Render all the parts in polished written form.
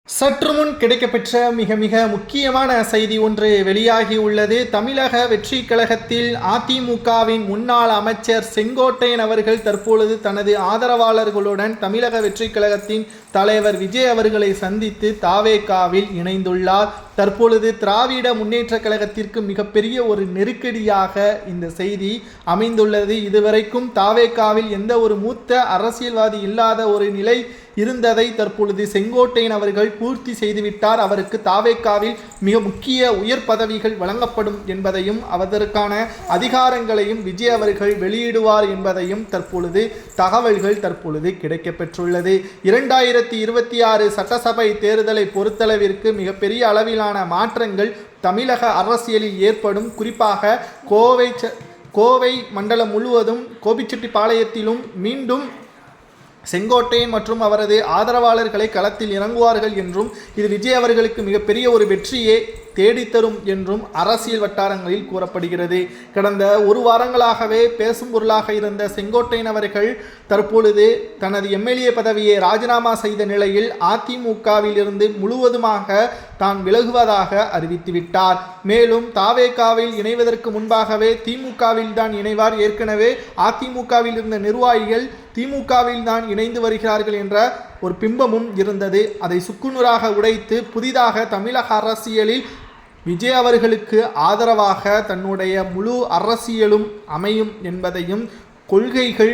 சற்றுமுன் கிடைக்கப்பெற்ற மிக முக்கியமான செய்தி ஒன்று வெளியாகியுள்ளது. தமிழக வெற்றி கழகத்தில் அதிமுகவின் முன்னாள் அமைச்சர் செங்கோட்டையன் அவர்கள் தற்பொழுது தனது ஆதரவாளர்களுடன் தமிழக வெற்றி கழகத்தின் தலைவர் விஜய் அவர்களை சந்தித்து தாவேகாவில் இணைந்துள்ளார். தற்பொழுது திராவிட முன்னேற்ற கழகத்திற்கு மிகப்பெரிய ஒரு நெருக்கடியாக இந்த செய்தி அமைந்துள்ளது. இதுவரைக்கும் தாவேகாவில் எந்த ஒரு மூத்த அரசியல்வாதி இல்லாத ஒரு நிலை இருந்ததை தற்பொழுது செங்கோட்டையன் அவர்கள் பூர்த்தி செய்துவிட்டார். அவருக்கு தாவேகாவில் மிக முக்கிய உயர் பதவிகள் வழங்கப்படும் என்பதையும் அதற்கான அதிகாரங்களையும் விஜய் அவர்கள் வெளியிடுவார் என்பதையும் தற்பொழுது தகவல்கள் கிடைக்கப்பெற்றுள்ளது. 2026 சட்டசபை தேர்தலை பொறுத்தளவிற்கு மிகப்பெரிய அளவிலான மாற்றங்கள் தமிழக அரசியலில் ஏற்படும். குறிப்பாக கோவை மண்டலம் முழுவதும் கோபிச்செட்டிப்பாளையத்திலும் மீண்டும் செங்கோட்டையன் மற்றும் அவரது ஆதரவாளர்களை களத்தில் இறங்குவார்கள் என்றும் இது விஜய் அவர்களுக்கு மிகப்பெரிய ஒரு வெற்றியே தேடித்தரும் என்றும் அரசியல் வட்டாரங்களில் கூறப்படுகிறது. கடந்த ஒரு வாரங்களாகவே பேசும் பொருளாக இருந்த செங்கோட்டையன் அவர்கள் தற்பொழுது தனது எம்எல்ஏ பதவியை ராஜினாமா செய்த நிலையில் அதிமுகவில் இருந்து முழுவதுமாக தான் விலகுவதாக அறிவித்துவிட்டார். மேலும் தாவேகாவில் இணைவதற்கு முன்பாகவே திமுகவில் தான் இணைவார். ஏற்கனவே அதிமுகவில் இருந்த நிர்வாகிகள் திமுகவில் தான் இணைந்து வருகிறார்கள் என்ற ஒரு பிம்பமும் இருந்தது. அதை சுக்குநூறாக உடைத்து புதிதாக தமிழக அரசியலில் விஜய் அவர்களுக்கு ஆதரவாக தன்னுடைய முழு அரசியலும் அமையும் என்பதையும், கொள்கைகள்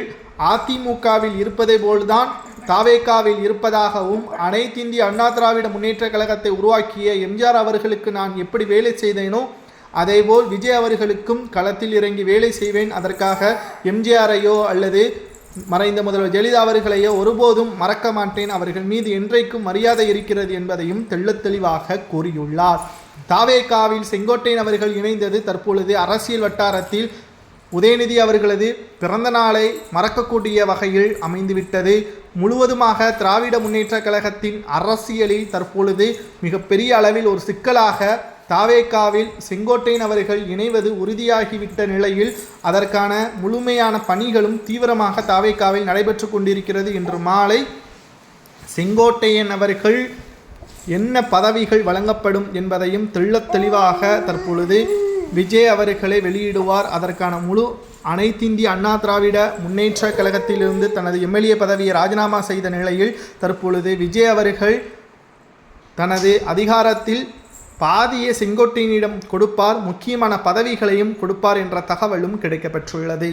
அதிமுகவில் இருப்பதை போல்தான் தாவேகாவில் இருப்பதாகவும், அனைத்திந்திய அண்ணா திராவிட முன்னேற்ற கழகத்தை உருவாக்கிய எம்ஜிஆர் அவர்களுக்கு நான் எப்படி வேலை செய்தேனோ அதேபோல் விஜய் அவர்களுக்கும் களத்தில் இறங்கி வேலை செய்வேன். அதற்காக எம்ஜிஆரையோ அல்லது மறைந்த முதல்வர் ஜெயலலிதா அவர்களையோ ஒருபோதும் மறக்க மாட்டேன். அவர்கள் மீது என்றைக்கும் மரியாதை இருக்கிறது என்பதையும் தெளிவாக கூறியுள்ளார். தாவேகாவில் செங்கோட்டையன் அவர்கள் இணைந்தது தற்பொழுது அரசியல் வட்டாரத்தில் உதயநிதி அவர்களது பிறந்த நாளை மறக்கக்கூடிய வகையில் அமைந்துவிட்டது. முழுவதுமாக திராவிட முன்னேற்ற கழகத்தின் அரசியலில் தற்பொழுது மிகப்பெரிய அளவில் ஒரு சிக்கலாக தாவேகாவில் செங்கோட்டையன் அவர்கள் இணைவது உறுதியாகிவிட்ட நிலையில் அதற்கான முழுமையான பணிகளும் தீவிரமாக தாவேகாவில் நடைபெற்று கொண்டிருக்கிறது. இன்று மாலை செங்கோட்டையன் அவர்கள் என்ன பதவிகள் வழங்கப்படும் என்பதையும் தெளிவாக தற்பொழுது விஜய் அவர்களை வெளியிடுவார். அதற்கான முழு அனைத்திந்திய அண்ணா திராவிட முன்னேற்ற கழகத்திலிருந்து தனது எம்எல்ஏ பதவியை ராஜினாமா செய்த நிலையில் தற்பொழுது விஜய் அவர்கள் தனது அதிகாரத்தில் பாதியை செங்கோட்டையனிடம் கொடுப்பார், முக்கியமான பதவிகளையும் கொடுப்பார் என்ற தகவலும் கிடைக்கப்பெற்றுள்ளது.